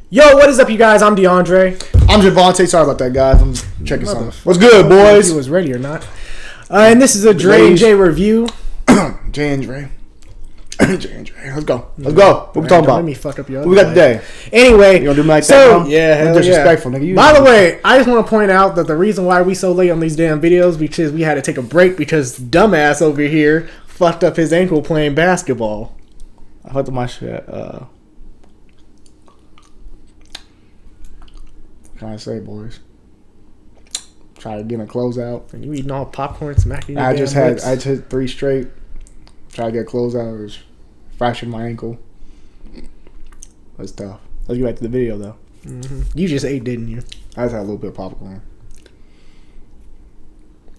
Yo, what is up, you guys? I'm DeAndre. I'm Javante. Sorry about that, guys. I'm checking something. What's good, boys? If he was ready or not. And this is a Dre J review. J and Dre. J and Dre. Let's go. Let's go. What we talking about? Let me fuck up your what we got today? Anyway, you gonna do me like so, that? Huh? Yeah, hell disrespectful, yeah. nigga. By the way, I just want to point out that the reason why we so late on these damn videos because we had to take a break because dumbass over here fucked up his ankle playing basketball. I fucked up my shit. What can I say, boys? Try to get a closeout. And you eating all popcorn, smacking your I damn just lips. hit 3 straight. Try to get a closeout. It was fractured my ankle. That's tough. Let's get back to the video, though. Mm-hmm. You just ate, didn't you? I just had a little bit of popcorn.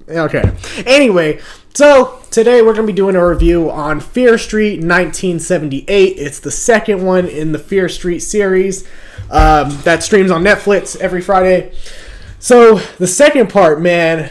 Okay. Anyway, so today we're going to be doing a review on Fear Street 1978. It's the second one in the Fear Street series that streams on Netflix every Friday. So the second part, man,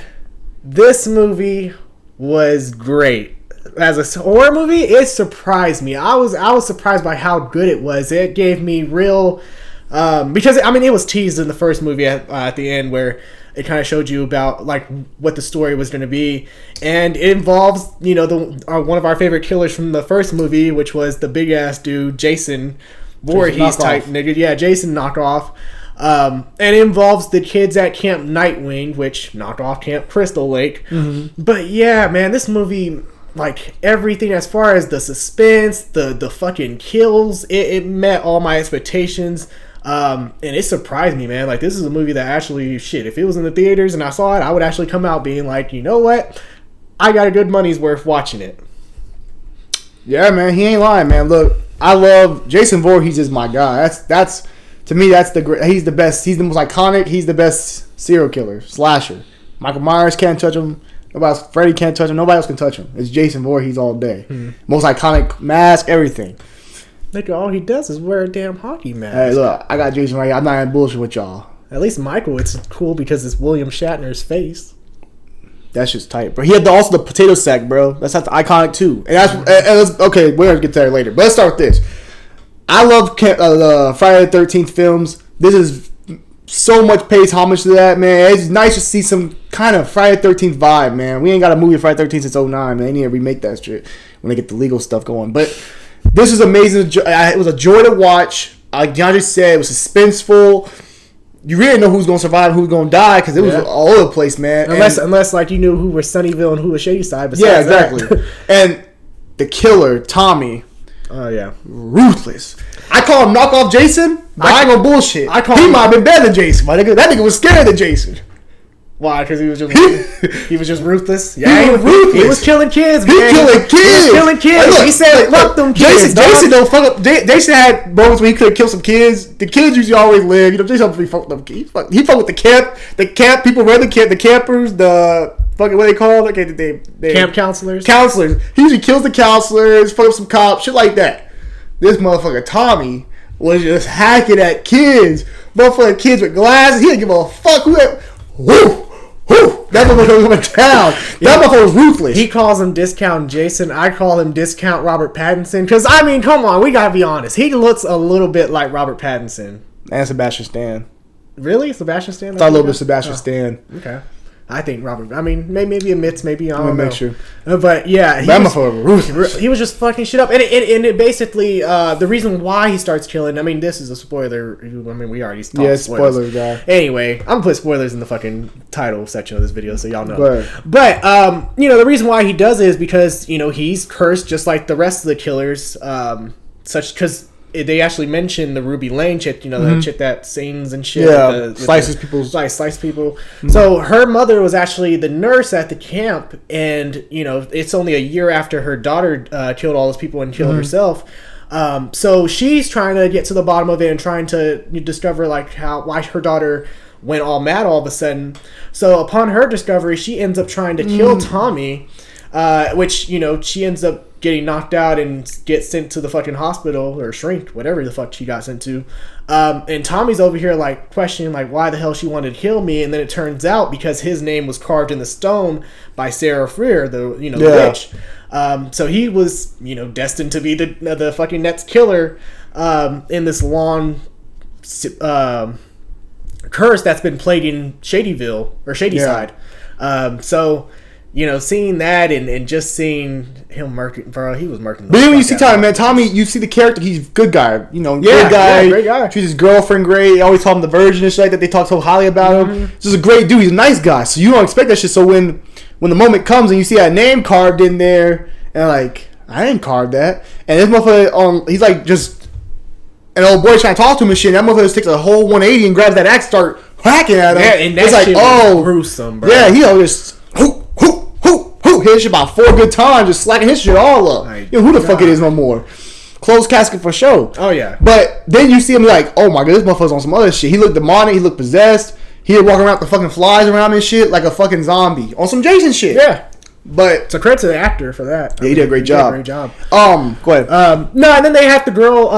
this movie was great. As a horror movie, it surprised me. I was surprised by how good it was. It gave me real because I mean it was teased in the first movie at the end where it kind of showed you about like what the story was going to be, and it involves one of our favorite killers from the first movie, which was the big ass dude Jason Voorhees type nigga. Yeah, Jason knockoff. And it involves the kids at Camp Nightwing, which knocked off Camp Crystal Lake. Mm-hmm. But yeah, man, this movie, like everything as far as the suspense, the fucking kills, it met all my expectations. And it surprised me, man. Like, this is a movie that actually, shit, if it was in the theaters and I saw it, I would actually come out being like, you know what? I got a good money's worth watching it. Yeah, man, he ain't lying, man. Look, I love Jason Voorhees is my guy. That's to me, he's the best. He's the most iconic. He's the best serial killer, slasher. Michael Myers can't touch him. Freddy can't touch him. Nobody else can touch him. It's Jason Voorhees all day. Most iconic mask, everything. Look, all he does is wear a damn hockey mask. Hey, look, I got Jason right here. I'm not in bullshit with y'all. At least Michael, it's cool because it's William Shatner's face. That's just tight, bro. He had also the potato sack, bro. That's iconic too. And that's okay. We're gonna get to that later. But let's start with this. I love the Friday the 13th films. This is so much pays homage to that, man. It's nice to see some kind of Friday the 13th vibe, man. We ain't got a movie Friday the 13th since 2009, man. They need to remake that shit when they get the legal stuff going. But this is amazing. It was a joy to watch. Like DeAndre said, it was suspenseful. You really know who's going to survive and who's going to die because it was all over the place, man. Unless like you knew who was Sunnyvale and who was Shadyside. Yeah, exactly. And the killer, Tommy. Oh, yeah. Ruthless. I call him knockoff Jason, but I ain't gonna bullshit. He might have been better than Jason, my nigga. That nigga was scared of Jason. Why? Because he was just ruthless. Yeah, he was ruthless. He was killing kids, man. He was killing kids. Look, he said, "Fuck them kids." Jason don't fuck up. Jason had moments where he could have killed some kids. The kids usually always live. You know, Jason don't be fucked up. He fucked with the camp people, run the camp, the campers, the fucking what they call it? They camp counselors. Counselors. He usually kills the counselors, fuck up some cops, shit like that. This motherfucker Tommy was just hacking at kids. Motherfucking kids with glasses. He didn't give a fuck who. Woo! That motherfucker went down. That motherfucker was ruthless. He calls him Discount Jason. I call him Discount Robert Pattinson. Because, I mean, come on. We got to be honest. He looks a little bit like Robert Pattinson. And Sebastian Stan. Really? Sebastian Stan? I thought a little bit of Sebastian Stan. Okay. I think Robert. I mean, maybe a Mitz, maybe I don't know. Make sure. But yeah, he was just fucking shit up, and it basically the reason why he starts killing. I mean, this is a spoiler. I mean, we already talked spoilers, guy. Anyway, I'm gonna put spoilers in the fucking title section of this video, so y'all know. But the reason why he does it is because he's cursed just like the rest of the killers, because they actually mention the Ruby Lane chick, the chick that sings and shit. Yeah, slice people. Mm-hmm. So her mother was actually the nurse at the camp, and it's only a year after her daughter killed all those people and killed herself. So she's trying to get to the bottom of it and trying to discover why her daughter went all mad all of a sudden. So upon her discovery, she ends up trying to kill Tommy, which she ends up getting knocked out and gets sent to the fucking hospital or shrink, whatever the fuck she got sent to. And Tommy's over here questioning why the hell she wanted to kill me, and then it turns out because his name was carved in the stone by Sarah Freer, the witch. So he was destined to be the fucking next killer in this long curse that's been plaguing Shadyville or Shadyside. So, seeing that and just seeing him murking, bro, he was murking. But then when you see Tommy, man, Tommy, you see the character, he's a good guy. Good guy. Great guy. Treats his girlfriend great. They always call him the virgin and shit like that. They talk so highly about him. Just a great dude. He's a nice guy. So you don't expect that shit. So when the moment comes and you see that name carved in there, and like, I didn't carve that. And this motherfucker, he's like just an old boy trying to talk to him and shit. And that motherfucker just takes a whole 180 and grabs that axe, start whacking at him. Yeah, and that it's like, shit was gruesome, bro. Yeah, he just hit his shit about 4 good times, just slacking his shit all up. Who the fuck it is no more. Closed casket for sure. Oh, yeah. But then you see him like, oh my god, this motherfucker's on some other shit. He looked demonic, he looked possessed. He had walking around with the fucking flies around him and shit like a fucking zombie. On some Jason shit. Yeah. But so credit to the actor for that. Yeah, he did a great job. Go ahead. No, and then they have the girl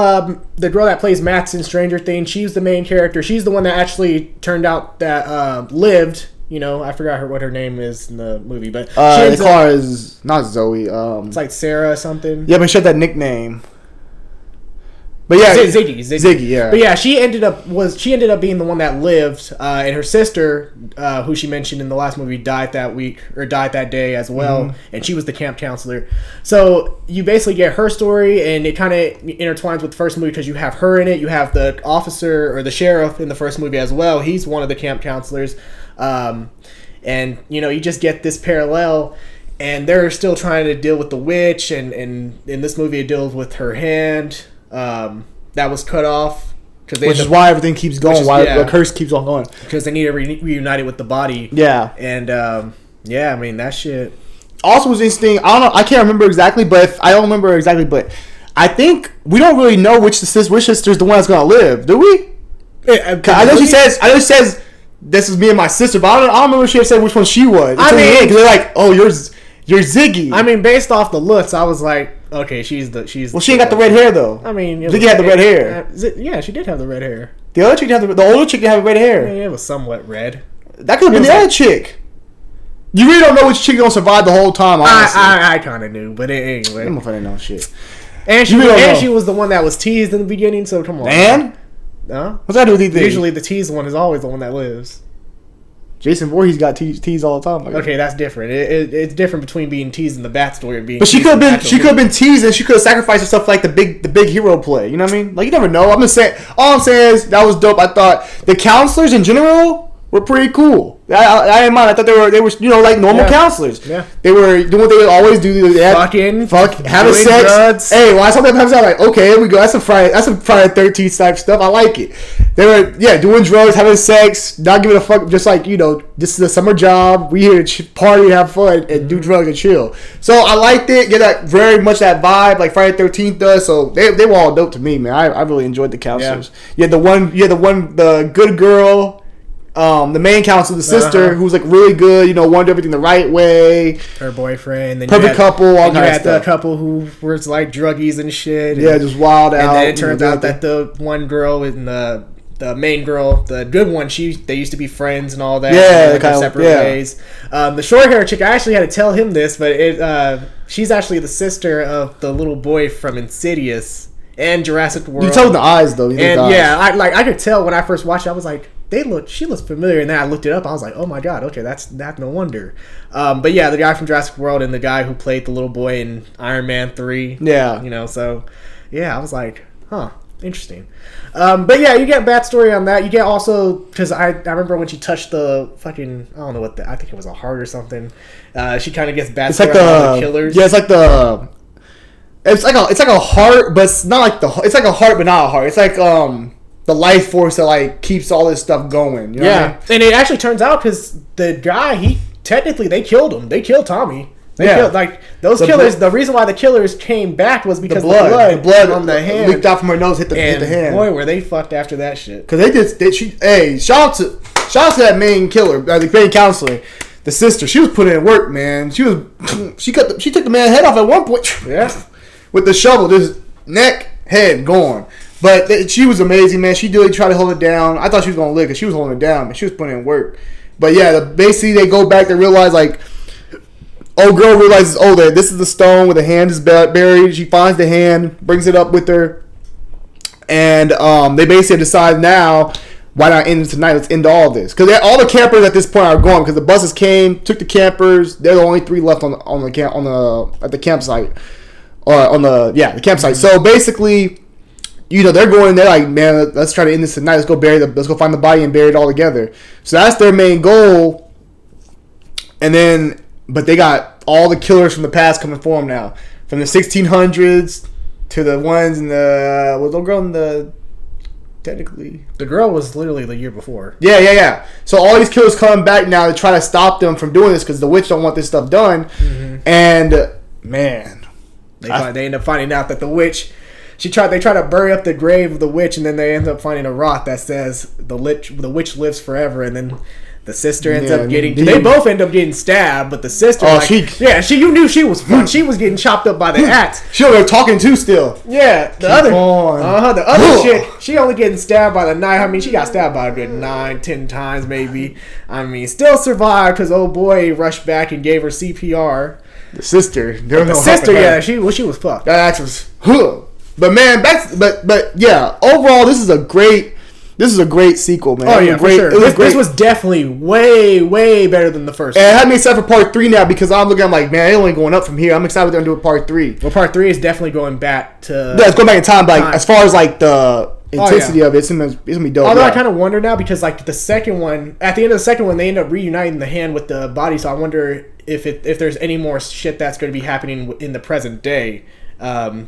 that plays Max in Stranger Things. She's the main character. She's the one that actually turned out that lived. I forgot what her name is in the movie, but the car is not Zoe. It's like Sarah something. Yeah, but she had that nickname. But yeah, Ziggy, yeah. But yeah, she ended up being the one that lived, and her sister, who she mentioned in the last movie, died that day as well, and she was the camp counselor. So you basically get her story, and it kind of intertwines with the first movie because you have her in it. You have the officer or the sheriff in the first movie as well. He's one of the camp counselors, and you just get this parallel. And they're still trying to deal with the witch, and in this movie it deals with her hand. That was cut off, which is why everything keeps going. The curse keeps on going because they need to reunite it with the body. Yeah, and I mean that shit. Also was interesting. I don't know. I can't remember exactly, but I think we don't really know which sister is the one that's gonna live. Do we? I know she says this is me and my sister, but I don't remember if she said which one she was. Because they're like, oh, you're Ziggy. I mean, based off the looks, I was like, okay, she's. Well, she ain't got the red hair though. I mean, Ziggy had the red hair. Yeah, she did have the red hair. The other chick the older chick didn't have red hair. Yeah, it was somewhat red. That could have been the other chick. You really don't know which chick gonna survive the whole time. Honestly, I kind of knew, but anyway, I'm afraid I know shit. And she was the one that was teased in the beginning. So come on, man. What's that do with anything? Usually, the teased one is always the one that lives. Jason Voorhees got teased all the time. Okay, that's different. It's different between being teased in the backstory and being. But she could have been teased, and she could have sacrificed herself like the big hero play. You know what I mean? Like you never know. I'm just saying. All I'm saying is that was dope. I thought the counselors in general were pretty cool. I didn't mind. I thought they were like normal counselors. Yeah. They were doing what they would always do. They had having sex. Drugs. Hey, when something comes out, like okay, here we go. That's some Friday 13th type stuff. I like it. They were doing drugs, having sex, not giving a fuck. Just like this is a summer job. We here to party, have fun, and do drugs and chill. So I liked it. Get that very much that vibe like Friday 13th does. So they were all dope to me, man. I really enjoyed the counselors. Yeah. The good girl. The main counselor, the sister, who's like really good, wanted everything the right way. Her boyfriend, then perfect couple, all that stuff. The couple who was like druggies and shit. Yeah, just wild out. And then it turns out that the one girl and the main girl, the good one, they used to be friends and all that. Yeah, kind of separate ways. The short hair chick, I actually had to tell him this, but she's actually the sister of the little boy from Insidious and Jurassic World. You told the eyes though. I could tell when I first watched it. I was like, she looks familiar, and then I looked it up. I was like, oh my god, okay, that's no wonder. But yeah, the guy from Jurassic World and the guy who played the little boy in Iron Man 3. Yeah, so yeah, I was like, huh, interesting. But yeah, you get backstory on that. You get also because I remember when she touched the fucking I don't know what I think it was a heart or something. She kind of gets backstory it's like on the killers. Yeah, it's like a heart, but it's not like it's like a heart, but not a heart. It's like the life force that like keeps all this stuff going. You know what I mean? And it actually turns out because the guy they killed him. They killed Tommy. Killed, those killers. The reason why the killers came back was because the blood on the hand leaked out from her nose, hit the hand. Boy, were they fucked after that shit. Because shout out to that main killer, the main counselor, the sister. She was putting in work, man. She took the man's head off at one point. Yeah, with the shovel, just neck, head gone. But she was amazing, man. She did try to hold it down. I thought she was going to live because she was holding it down, but she was putting in work. But yeah, basically they go back, they realize old girl realizes, this is the stone where the hand is buried. She finds the hand, brings it up with her, And they basically decided now, why not end it tonight? Let's end all this. Because all the campers at this point are gone because the buses came, took the campers. They're the only 3 left at the campsite. Or the campsite. So basically, they're going, they're like, man, let's try to end this tonight. Let's go find the body and bury it all together. So that's their main goal. And then, but they got all the killers from the past coming for them now. From the 1600s to the ones in the, was the girl in the, technically. The girl was literally the year before. Yeah. So all these killers coming back now to try to stop them from doing this because the witch don't want this stuff done. Mm-hmm. And, man. They end up finding out that the witch, they try to bury up the grave of the witch, and then they end up finding a rock that says the witch lives forever, and then the sister ends up getting... They both end up getting stabbed, but the sister... you knew she was fun. She was getting chopped up by the axe. She was talking too still. Yeah. The other shit, she only getting stabbed by the knife. I mean, she got stabbed by a good 9-10 times maybe. I mean, still survived because old boy rushed back and gave her CPR. The sister. She was fucked. That axe was... But man, overall, this is a great sequel, man. Oh yeah, for sure. This was definitely way, way better than the first one. And it had me excited for part 3 now because I'm looking, I'm like, man, it only going up from here. I'm excited they're going to do a part 3. Well, part 3 is definitely going back to... Yeah, it's going back in time, but like, as far as like the intensity of it, it's going to be dope. Although I kind of wonder now because like the second one, at the end of the second one, they end up reuniting the hand with the body, so I wonder if there's any more shit that's going to be happening in the present day. I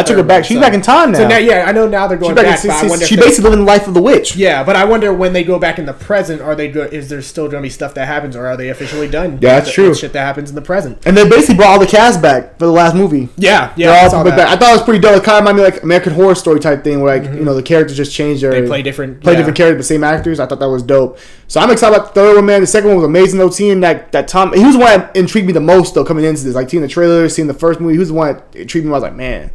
took her back. She's back in time now. So now, I know now they're going back. She's basically living the life of the witch. Yeah, but I wonder when they go back in the present, is there still going to be stuff that happens, or are they officially done? Yeah, that's true. Shit that happens in the present. And they basically brought all the cast back for the last movie. Yeah. I thought it was pretty dope. It kind of reminded me like American Horror Story type thing, where the characters just changed their... They play different characters, but same actors. I thought that was dope. So I'm excited about the third one, man. The second one was amazing though. Seeing that Tom, he was the one that intrigued me the most though coming into this. Like seeing the trailer, seeing the first movie, he was the one that intrigued me. I was like, man.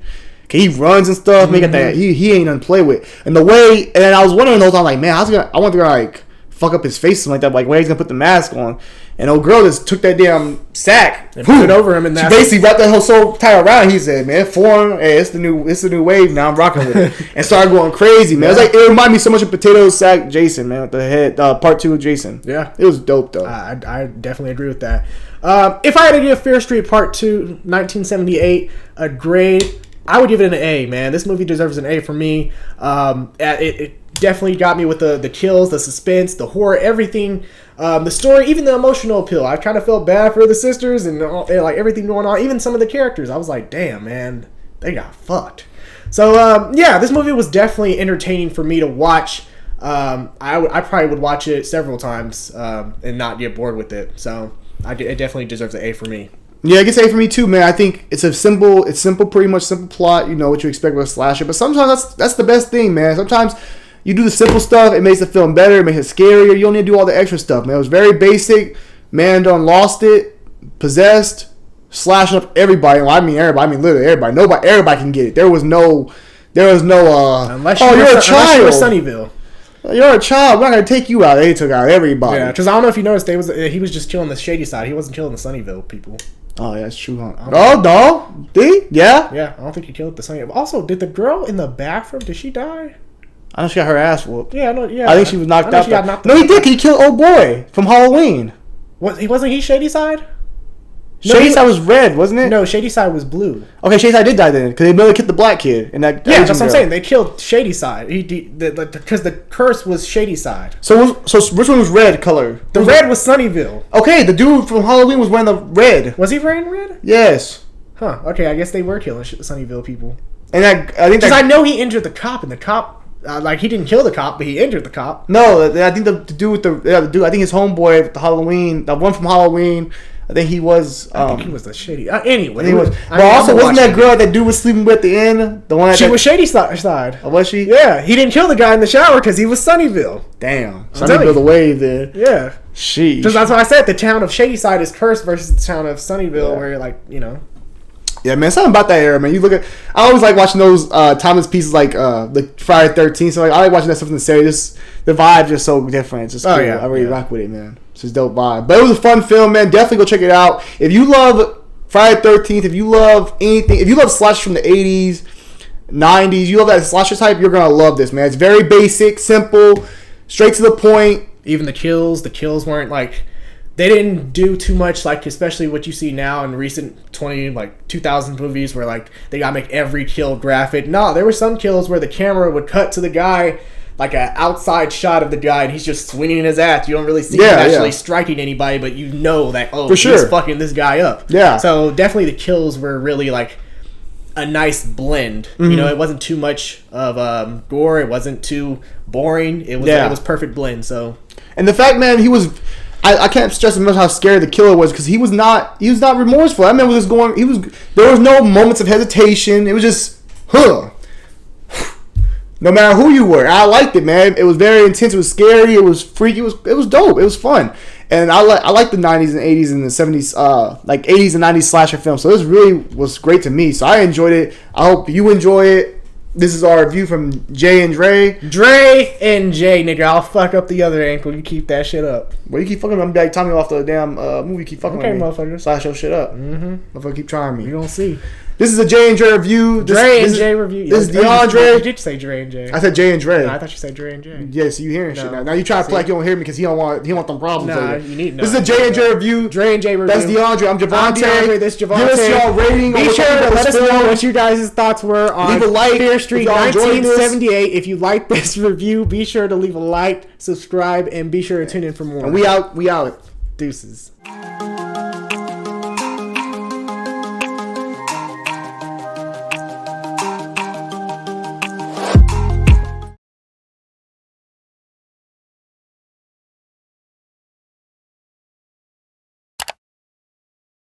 He runs and stuff. Mm-hmm. That he ain't nothing to play with. And the way, and then I was wondering the whole time, like, man, I want to like fuck up his face or something like that. Like, where he's gonna put the mask on? And old girl just took that damn sack and put it over him, and she basically wrapped that whole soul tie around. He said, "Man, foreign, hey, it's the new wave now. I'm rocking with it," and started going crazy, man. Yeah. It reminded me so much of Potato Sack Jason, man, with the head part 2 of Jason. Yeah, it was dope though. I definitely agree with that. If I had to give Fear Street Part 2, 1978, a grade, I would give it an A, man. This movie deserves an A for me. It definitely got me with the kills, the suspense, the horror, everything. The story, even the emotional appeal. I kind of felt bad for the sisters and like everything going on. Even some of the characters, I was like, damn, man, they got fucked. So, this movie was definitely entertaining for me to watch. I probably would watch it several times and not get bored with it. So, it definitely deserves an A for me. Yeah, I can say for me too, man. I think it's pretty much simple plot. You know what you expect with a slasher, but sometimes that's the best thing, man. Sometimes you do the simple stuff, it makes the film better, it makes it scarier. You don't need to do all the extra stuff, man. It was very basic. Man done lost it, possessed, slashing up everybody. Well, I mean everybody. I mean literally everybody. Everybody can get it. There was no. Unless you're a child. You're Sunnyvale. You're a child. We're not gonna take you out. They took out everybody. Yeah, because I don't know if you noticed, he was just killing the shady side. He wasn't killing the Sunnyvale people. Oh, yeah, that's true, huh? Oh, no? Did he? Yeah? Yeah, I don't think he killed the Sunnyvale. Also, did the girl in the bathroom, did she die? I know she got her ass whooped. Yeah, no, yeah. I think she was knocked out. No, he did. He killed old boy from Halloween. Wasn't he Shady Side? Shady Side was red, wasn't it? No, Shady Side was blue. Okay, Shady Side did die then, because they really killed the black kid. And that that's what I'm saying. They killed Shady Side. Because the curse was Shady Side. So which one was red color? The red was Sunnyvale. Okay, the dude from Halloween was wearing the red. Was he wearing red? Yes. Huh, okay, I guess they were killing Sunnyvale people. And I think because I know he injured the cop, and the cop, he didn't kill the cop, but he injured the cop. No, I think the dude with the dude, I think his homeboy with the Halloween, the one from Halloween, I think he was. I think he was the shady. Anyway, he was. But also, wasn't that girl that dude was sleeping with at the end? The one she was Shady Side. Oh, was she? Yeah, he didn't kill the guy in the shower because he was Sunnyvale. Damn, Sunnyvale the wave there. Yeah, sheesh. Because that's what I said. The town of Shady Side is cursed versus the town of Sunnyvale, where Yeah, man, something about that era, man. You look at, I always like watching those timeless pieces like the Friday 13th. So like, I like watching that stuff in the series. The vibe's just so different. It's just cool. I really rock with it, man. It's just dope vibe. But it was a fun film, man. Definitely go check it out. If you love Friday 13th, if you love anything, if you love slash from the 80s, 90s, you love that slasher type, you're gonna love this, man. It's very basic, simple, straight to the point. Even the kills weren't like, they didn't do too much, like especially what you see now in recent 2000 movies where like they gotta make every kill graphic. No, there were some kills where the camera would cut to the guy, like an outside shot of the guy, and he's just swinging his ass. You don't really see him actually striking anybody, but you know that, oh, he's fucking this guy up. Yeah. So definitely the kills were really like a nice blend. You know, it wasn't too much of gore. It wasn't too boring. It was perfect blend. So, and the fact, man, he was. I can't stress enough how scary the killer was, because he was not remorseful. That man was just going. There was no moments of hesitation. It was just, no matter who you were. I liked it, man. It was very intense. It was scary. It was freaky. It was dope. It was fun. And I like the 90s and 80s and the 70s, like 80s and 90s slasher films. So this really was great to me. So I enjoyed it. I hope you enjoy it. This is our review from Jay and Dre. Dre and Jay, nigga. I'll fuck up the other ankle. You keep that shit up. Well, you keep fucking. I'm like Tommy off the damn movie. Keep fucking with me. Motherfucker. Slash your shit up. Motherfucker, keep trying me. You don't see. This is a Jay and Dre review. Dre and Jay review. This is DeAndre. You did say Dre and Jay. I said Jay and Dre. No, I thought you said Dre and Jay. Yeah, so you hearing shit now. Now you try to play like you don't hear me because he don't want them problems. Nah, you need This is a Jay and Dre review. Dre and Jay review. That's DeAndre. I'm Javante. DeAndre. This Javante. Give us y'all rating. Be sure to let us know what you guys' thoughts were on leave a like Fear Street 1978. If you like this review, be sure to leave a like, subscribe, and be sure to tune in for more. And we out. Deuces.